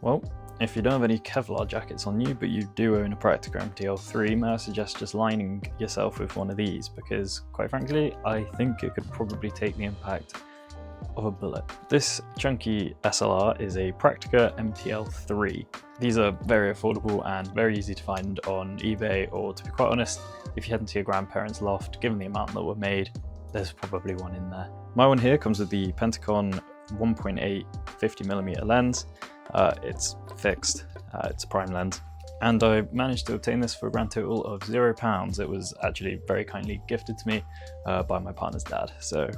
Well, if you don't have any Kevlar jackets on you, but you do own a Praktica MTL3, may I suggest just lining yourself with one of these, because quite frankly, I think it could probably take the impact of a bullet. This chunky SLR is a Praktica MTL3. These are very affordable and very easy to find on eBay, or to be quite honest, if you head into your grandparents' loft, given the amount that were made, there's probably one in there. My one here comes with the Pentagon 1.8 50mm lens. It's fixed, it's a prime lens, and I managed to obtain this for a grand total of £0. It was actually very kindly gifted to me by my partner's dad, so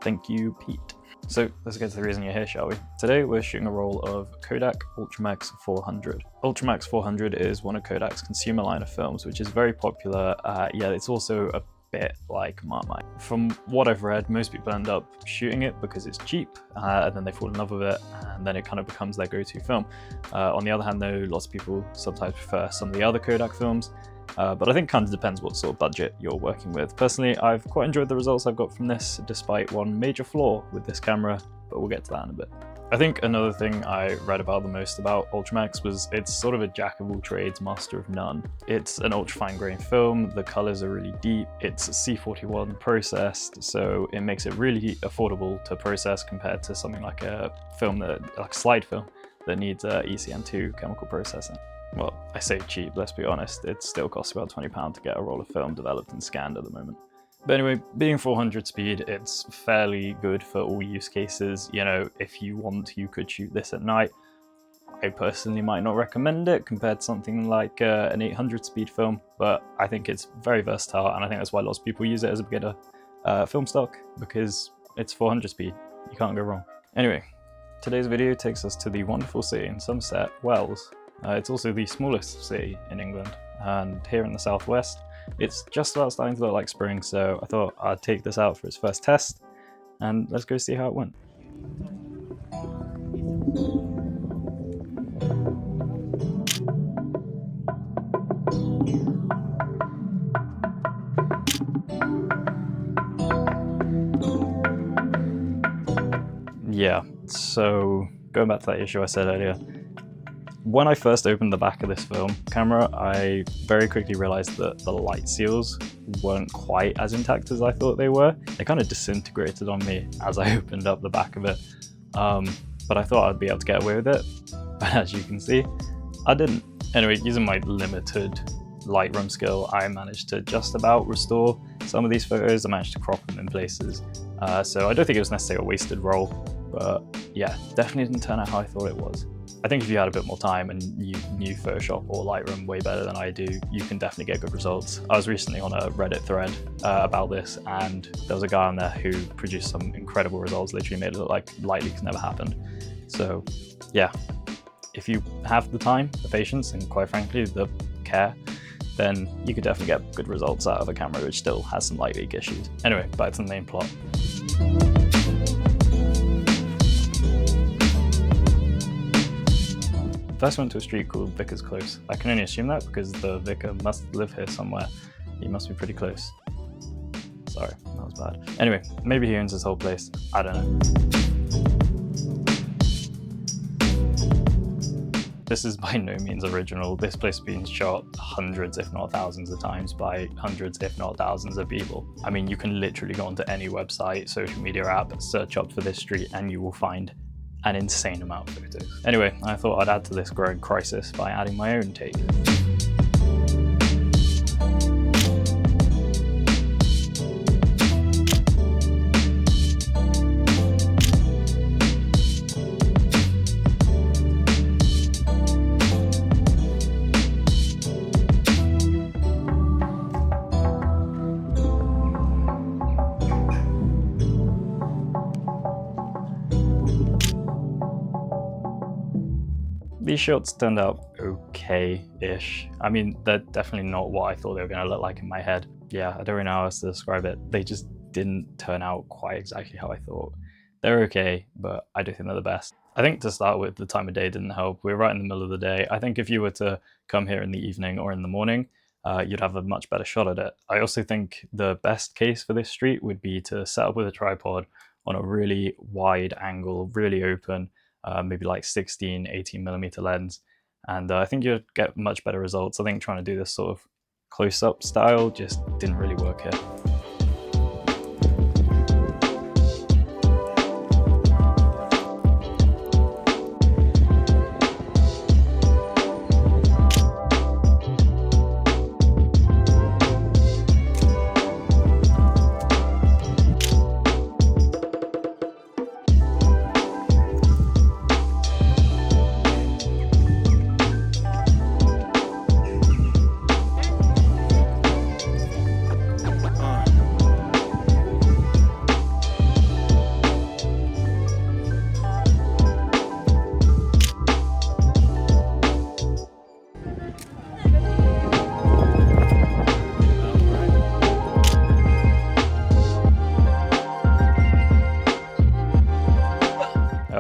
thank you, Pete. So let's get to the reason you're here, shall we? Today we're shooting a roll of Kodak UltraMax 400. UltraMax 400 is one of Kodak's consumer line of films, which is very popular, yet it's also a bit like Marmite. From what I've read, most people end up shooting it because it's cheap, and then they fall in love with it, and then it kind of becomes their go-to film. On the other hand though, lots of people sometimes prefer some of the other Kodak films, but I think it kind of depends what sort of budget you're working with. Personally, I've quite enjoyed the results I've got from this, despite one major flaw with this camera, but we'll get to that in a bit. I think another thing I read about the most about UltraMax was it's sort of a jack of all trades, master of none. It's an ultra fine grain film, the colors are really deep, it's C41 processed, so it makes it really affordable to process compared to something like a film like a slide film that needs ECM2 chemical processing. Well, I say cheap, let's be honest, it still costs about £20 to get a roll of film developed and scanned at the moment. But anyway, being 400 speed, it's fairly good for all use cases. You know, if you want, you could shoot this at night. I personally might not recommend it compared to something like an 800 speed film, but I think it's very versatile, and I think that's why lots of people use it as a beginner film stock, because it's 400 speed, you can't go wrong. Anyway, today's video takes us to the wonderful city in Somerset, Wales. It's also the smallest city in England, and here in the southwest, it's just about starting to look like spring, so I thought I'd take this out for its first test, and let's go see how it went. Yeah, so going back to that issue I said earlier, when I first opened the back of this film camera, I very quickly realized that the light seals weren't quite as intact as I thought they were. They kind of disintegrated on me as I opened up the back of it. But I thought I'd be able to get away with it, but as you can see, I didn't. Anyway, using my limited Lightroom skill, I managed to just about restore some of these photos. I managed to crop them in places. So I don't think it was necessarily a wasted roll, but yeah, definitely didn't turn out how I thought it was. I think if you had a bit more time and you knew Photoshop or Lightroom way better than I do, you can definitely get good results. I was recently on a Reddit thread about this, and there was a guy on there who produced some incredible results, literally made it look like Lightleaks never happened. So yeah, if you have the time, the patience, and quite frankly, the care, then you could definitely get good results out of a camera which still has some light leak issues. Anyway, back to the main plot. First went to a street called Vicars Close. I can only assume that because the vicar must live here somewhere. He must be pretty close. Sorry, that was bad. Anyway, maybe he owns this whole place. I don't know. This is by no means original. This place has been shot hundreds, if not thousands of times by hundreds, if not thousands of people. I mean, you can literally go onto any website, social media app, search up for this street, and you will find an insane amount of photos. Anyway, I thought I'd add to this growing crisis by adding my own take. These shots turned out okay-ish. I mean, they're definitely not what I thought they were going to look like in my head. Yeah, I don't really know how else to describe it. They just didn't turn out quite exactly how I thought. They're okay, but I don't think they're the best. I think to start with, the time of day didn't help. We're right in the middle of the day. I think if you were to come here in the evening or in the morning, you'd have a much better shot at it. I also think the best case for this street would be to set up with a tripod on a really wide angle, really open, maybe like 16, 18mm lens, and I think you'd get much better results. I think trying to do this sort of close-up style just didn't really work here.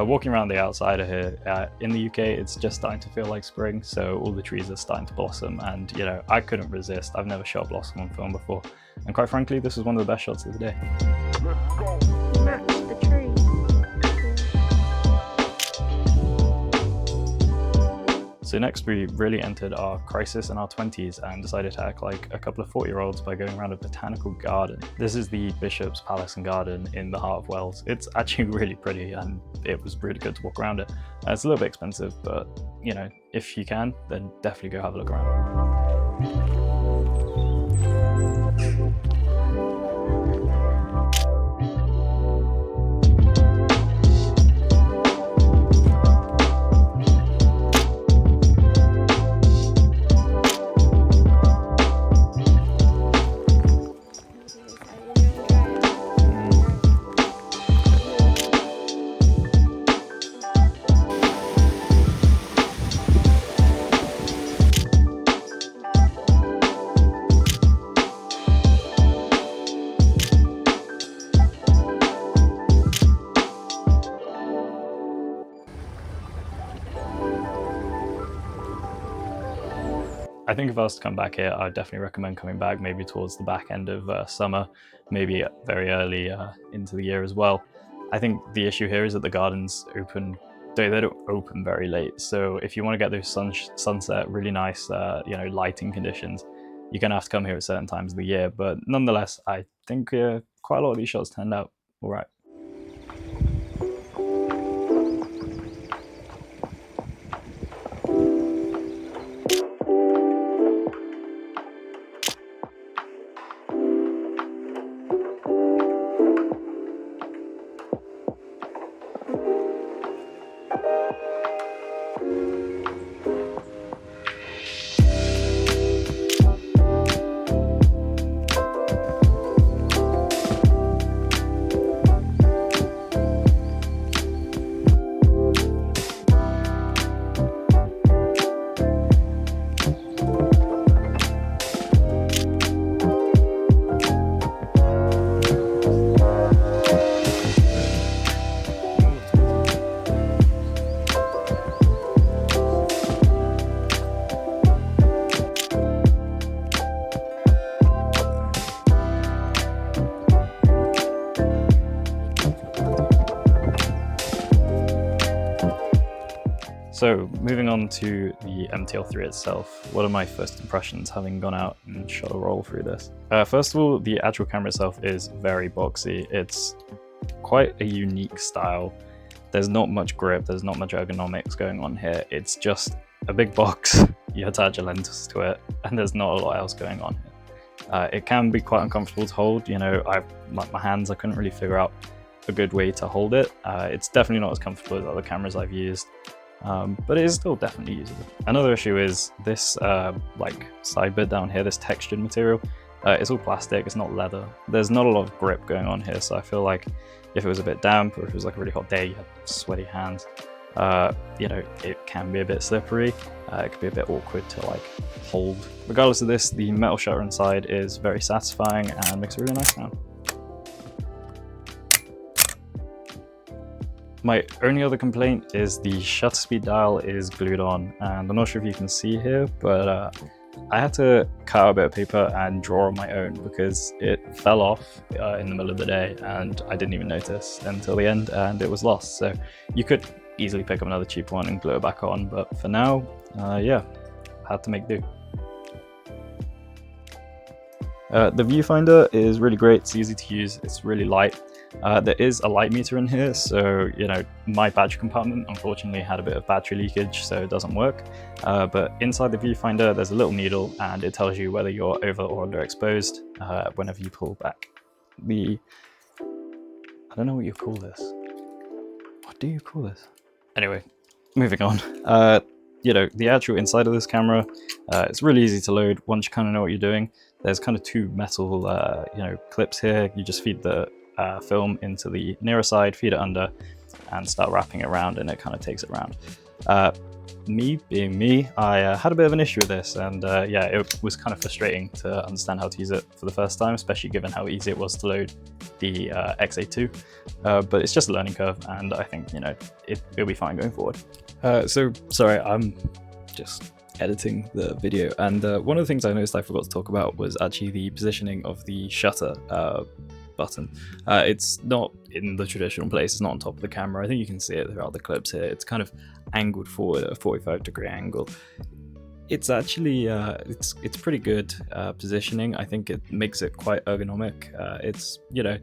Walking around the outside of here, in the UK it's just starting to feel like spring, so all the trees are starting to blossom, and you know, I couldn't resist. I've never shot blossom on film before, and quite frankly this was one of the best shots of the day. Let's go. Match the tree. So next we really entered our crisis in our 20s and decided to act like a couple of 40-year-olds by going around a botanical garden. This is the Bishop's Palace and Garden in the heart of Wales. It's actually really pretty and it was really good to walk around it. It's a little bit expensive, but you know, if you can, then definitely go have a look around. I think if I was to come back here, I'd definitely recommend coming back maybe towards the back end of summer, maybe very early into the year as well. I think the issue here is that the gardens open, they don't open very late. So if you want to get those sunset, really nice, you know, lighting conditions, you're gonna have to come here at certain times of the year. But nonetheless, I think quite a lot of these shots turned out all right. So moving on to the MTL3 itself, what are my first impressions having gone out and shot a roll through this? First of all, the actual camera itself is very boxy. It's quite a unique style. There's not much grip, there's not much ergonomics going on here. It's just a big box, you attach a lens to it, and there's not a lot else going on here. It can be quite uncomfortable to hold. You know, like my hands, I couldn't really figure out a good way to hold it. It's definitely not as comfortable as other cameras I've used. But it is still definitely usable. Another issue is this like side bit down here, this textured material. It's all plastic, it's not leather. There's not a lot of grip going on here, so I feel like if it was a bit damp or if it was like a really hot day, you have sweaty hands, you know, it can be a bit slippery. It could be a bit awkward to like hold. Regardless of this, the metal shutter inside is very satisfying and makes a really nice sound. My only other complaint is the shutter speed dial is glued on, and I'm not sure if you can see here, but I had to cut out a bit of paper and draw on my own because it fell off in the middle of the day and I didn't even notice until the end and it was lost. So you could easily pick up another cheap one and glue it back on, but for now, yeah, had to make do. The viewfinder is really great, it's easy to use, it's really light. There is a light meter in here, so you know, my badge compartment unfortunately had a bit of battery leakage, so it doesn't work. But inside the viewfinder there's a little needle and it tells you whether you're over or underexposed whenever you pull back the... I don't know what you call this. What do you call this? Anyway, moving on. You know, the actual inside of this camera, it's really easy to load once you kind of know what you're doing. There's kind of two metal, you know, clips here. You just feed the film into the nearer side, feed it under, and start wrapping it around, and it kind of takes it around. Me being me, I had a bit of an issue with this, and yeah, it was kind of frustrating to understand how to use it for the first time, especially given how easy it was to load the XA2. But it's just a learning curve, and I think, you know, it'll be fine going forward. So sorry, I'm just editing the video, and one of the things I noticed I forgot to talk about was actually the positioning of the shutter button. It's not in the traditional place, it's not on top of the camera. I think you can see it throughout the clips here. It's kind of angled forward at a 45-degree angle. It's actually it's pretty good positioning. I think it makes it quite ergonomic. It's, you know,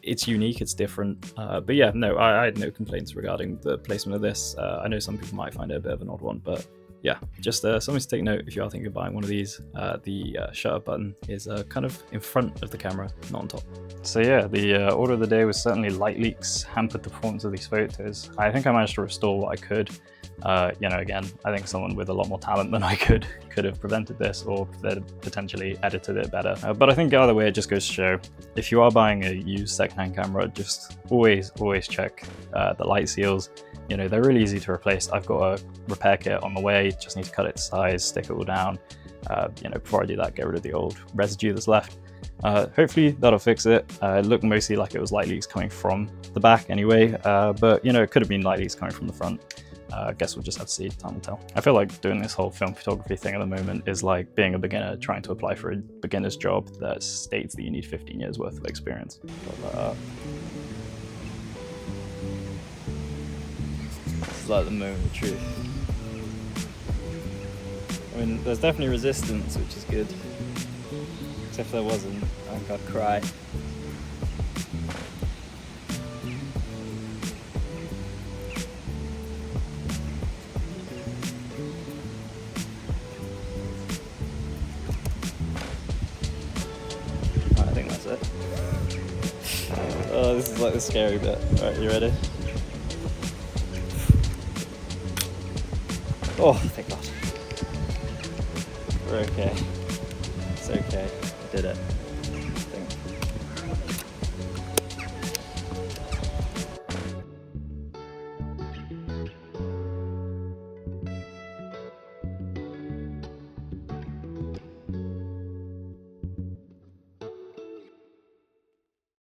it's unique, it's different, but yeah, no, I had no complaints regarding the placement of this. I know some people might find it a bit of an odd one, but yeah, just something to take note if you are thinking of buying one of these. The shutter button is kind of in front of the camera, not on top. So yeah, the order of the day was certainly light leaks hampered the performance of these photos. I think I managed to restore what I could. You know, again, I think someone with a lot more talent than I could have prevented this, or potentially edited it better. But I think either way, it just goes to show, if you are buying a used secondhand camera, just always check the light seals. You know, they're really easy to replace. I've got a repair kit on the way, just need to cut it to size, stick it all down. You know, before I do that, get rid of the old residue that's left. Hopefully that'll fix it. It looked mostly like it was light leaks coming from the back anyway, but you know, it could have been light leaks coming from the front. I guess we'll just have to see, time will tell. I feel like doing this whole film photography thing at the moment is like being a beginner trying to apply for a beginner's job that states that you need 15 years worth of experience. This is like the moment of truth. I mean, there's definitely resistance, which is good. Except if there wasn't, I think I'd cry. I think that's it. Oh, this is like the scary bit. Alright, you ready? Oh, thank God. We're okay. It's okay. I did it.